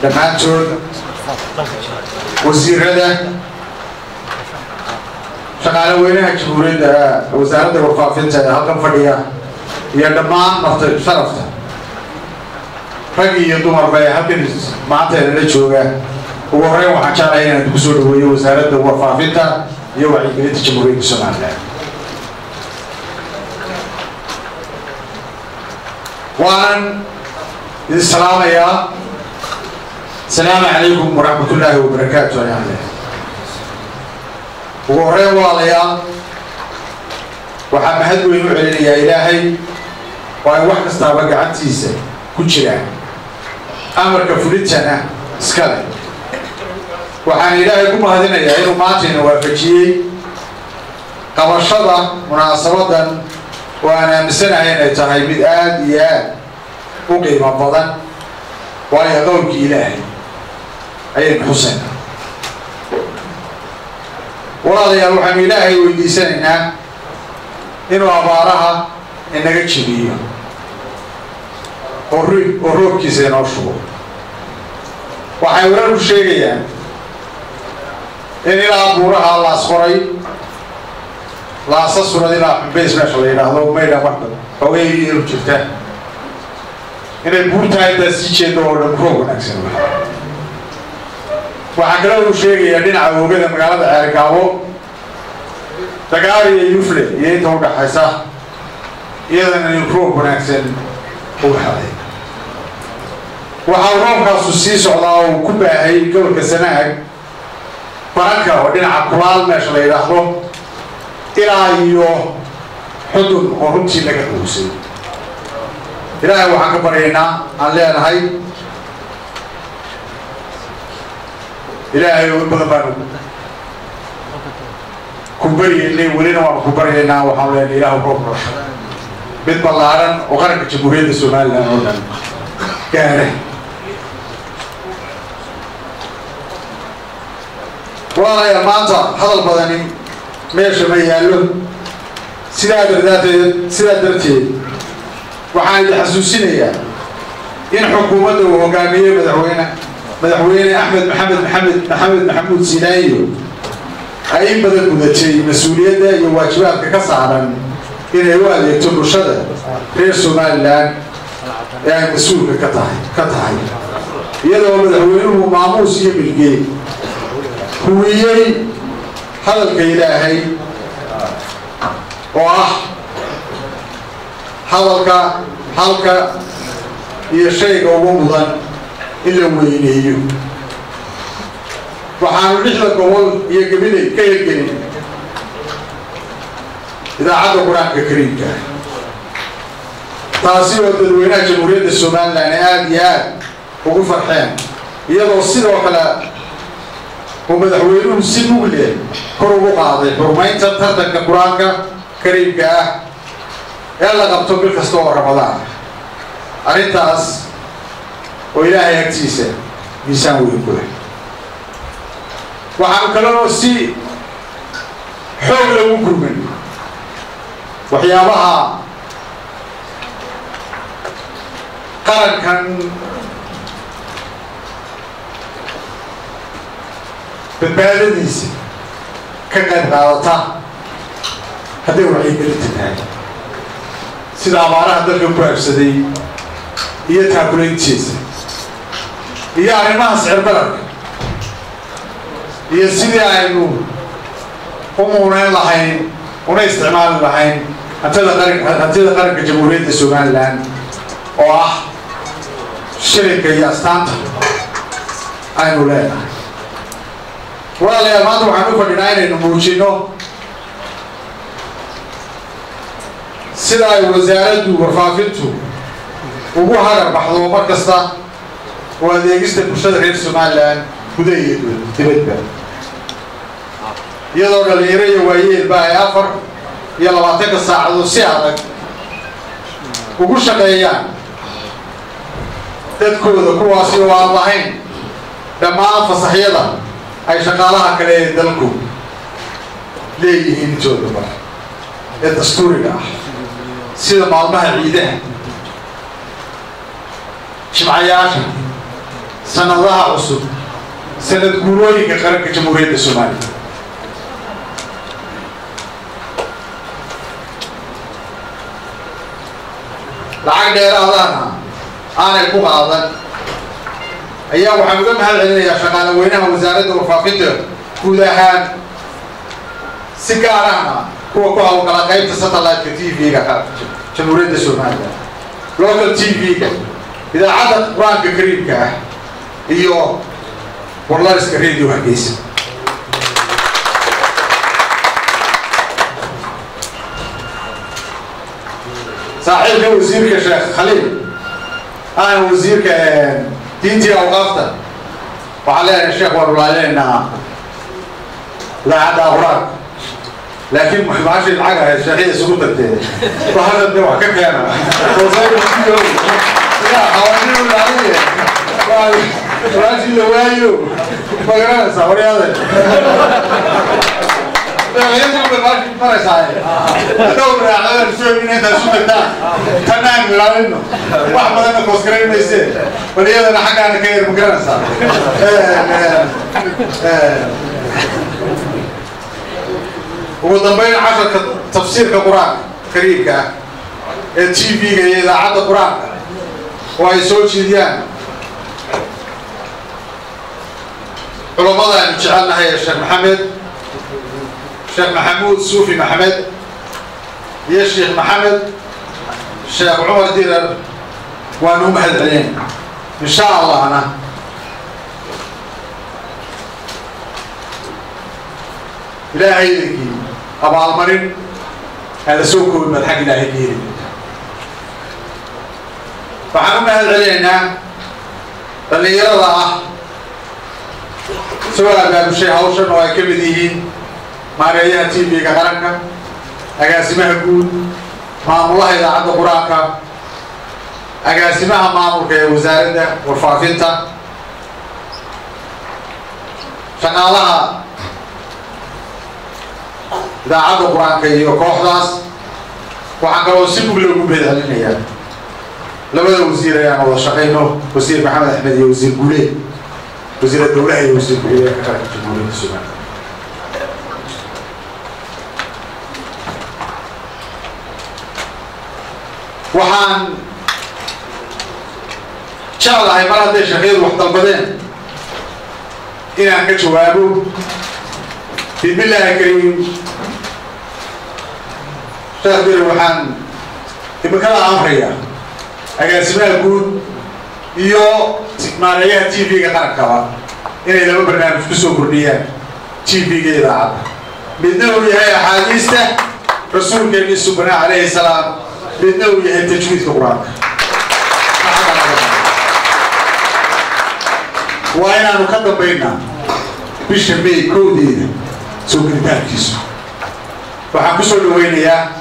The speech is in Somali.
dhammaantood wasiirada shaqaale weynaha jamhuuriyadda wasaaradda warfaafinta ee halkan fadhiya iyo dhammaan marti sharafta rag iyo dumarba ee halkan maanta la jooga ugu horreyn waxaan jeclahay inaan ku soo dhaweeyo wasaaradda warfaafinta iyo wacyigelinta jamhuuriyadda Soomaaliya waan السلام عليكم ورحمة الله وبركاته يا أهلا وغرين واليا وحمد وينعلن يا إلهي وأي واحد استعبق عن تيسا كتشلا أمر كفلتنا سكالي وحان إلهي كم هذين يا إلو ماتين وفجي قمشضة مناسبة وأنا مسنة هنا تهيبت آديات وقيمة فضل وأي قولك إلهي أي الحسين والله يا روح إلهي ويديساننا إنه أبارها إنك تشبيه وروب كيسين أشهر وحيورا الشيء إن إلى أبورها الله أصفري لا أصصر إلى بيس ماشي إلى هذا وما إلى مرتب هو يرجعته إن البورتة تسيج دور البروغ نكسر وعقله شيء يدين عوجة مقالة عرقاو تجاري يفلي يتوقع حسا إذا البروغ نكسر هو حالي وحاولهم كاسوسيس على وكبه هي كل كسنة فرنكا ودين عقلال ماشي إلى هذا إلى يو حدود ورمتي لك الوسي إلهي وحكا برينا عن ليه هاي إلهي وبضبان كبري اللي ولينا وكبرينا وحاولين إله وكبر بيت بلارن وغرق جمهورية الصومال لأنه كهره والله يا مانتا هذا البضاني ماشي ما يالو سيدا درتي waxaan xasuusinayaa in xukuumadda uu hogaamiyay madaxweyne Axmed Maxamed Maxamuud Sinaayo ay badan gudatay mas'uuliyadda iyo waajibaadka ka saaran inay u adeegto bulshada reer Soomaaliland ee ay mas'uulka ka tahay iyadoo madaxweynuhu maamuus iyo bilgeey huwiyay hadalka Ilaahay oo ah halka iyo shayga ugu mudan in la weyneeyo waxaanu lixda gobol iyo gabiley ka hirgelin idaacadda quraanka kariimka taasi oo dadweynaha jamhuuriyadda Soomaaliland aad iyo aad ugu farxeen iyadoo sidoo kale uu madaxweynuhu si mugle kor ugu qaaday xurmaynta tartanka quraanka kariimka ah يلا قبضوا بالكستور رمضان أريتاس وإلهي يكتيسه يسوي كله وعم كلامه سي حول وكرمن وحيابها قرن كان بالبلديس كان غلطة هذا هو عيب التنهاية sida abaaraha dalka ku habsaday iyo taakuleyntiisa iyo arrimaha sicir bararka iyo sidii aynu u muurayn lahayn una isticmaali lahayn hantida qaranka jamhuuriyadda Soomaaliland oo ah shirka iyo astaanta aynu leenahay walaalayaal maanta waxaan u fadhinaa inaynu muujino sida ay wasaaraddu warfaafintu ugu hagar baxdo mar kasta oo adeegista bulshada reer Soomaaliland gudaha iyo dibadda iyadoo dhalinyaro iyo waayeelba ay 24 saacadood si adag ugu shaqeeyaan dadkooda kuwaasi oo aan lahayn dhammaan fasaxyada ay shaqaalaha kale ee dalku leeyihiin joogaba ee dastuuriga ah sida maalmaha ciidaha jimcayaasha sanadaha cusub sanad guurooyinka qaranka jamhuuriyadda Soomaaliya lacag dheeraadana aanay ku qaadan ayaa waxaan uga mahad celinayaa shaqaale weynaha wasaaradda warfaafinta guud ahaan si gaar ahna kuwa ku hawlgala qaybta satellite-ka TV-ga jamhuuriyadda Soomaaliya local TV-ga idaacadda quraanka kariimka ah iyo warlariska radio Hargeysa صاحب وزير الشيخ خليل أنا وزير دينتي أوقافته وعلينا الشيخ وروا علينا لا عاد أوراق لكن ما معاش الحاجة الشيخية سقطت فهذا الدواء كيف أنا وزير لا حوالين ولا عليه راجل لوايو ما قرأنا صوري هذا يجب بالراجل فرس عليه دور على الشيء من هذا الشيء ده تنام ولا منه واحد بدنا كوسكرين ما يصير وليه أنا حاجة أنا كير مقرن صار وضمين 10 تفسير كقرآن كريم كا التي في جاي إذا عاد القرآن ويسوي شيء ديان علماء نشعلنا هي الشيخ محمد الشيخ محمود صوفي محمد يا الشيخ محمد الشيخ عمر ديرر وانهم هالعين ان شاء الله انا الهي لكي ابو المرين هذا سوكو الملحق الهي كيري فحنهم هالعلينا اللي يرضى سواء باب الشيخ هوشن ويكمديهين ماريا TV كقرنك أجاسمها جود معمولها إذا عند قرآنك أجاسمها معمول كوزارة ورفاقينتا شغالها إذا عند قرآنك يوكوحداس وعنكرو سيبوا لهم بهذا لما وزير يعني والله شقينه وزير محمد أحمد وزير بوليه وزير الدولة وزير بوليه كقرن جمهورية السودان waxaan jeclahay mar hadday shaqeedu wax dalbadeen inaan ka jawaabo bismillaahi kariim sheekhdii waxaan imikada amraya agaasimaha guud iyo maareeyaha TV-ga qarankaba inay laba barnaamij ku soo kordhiyaan TV-ga idaacadda midna uu yahay axaadiista rasuulkeennii subxaanahu calayhi salaam بدنا وياه تجويد القرآن. وأنا نقدم بيننا بشمي كودي سوق التركيز. فحكسر وين يا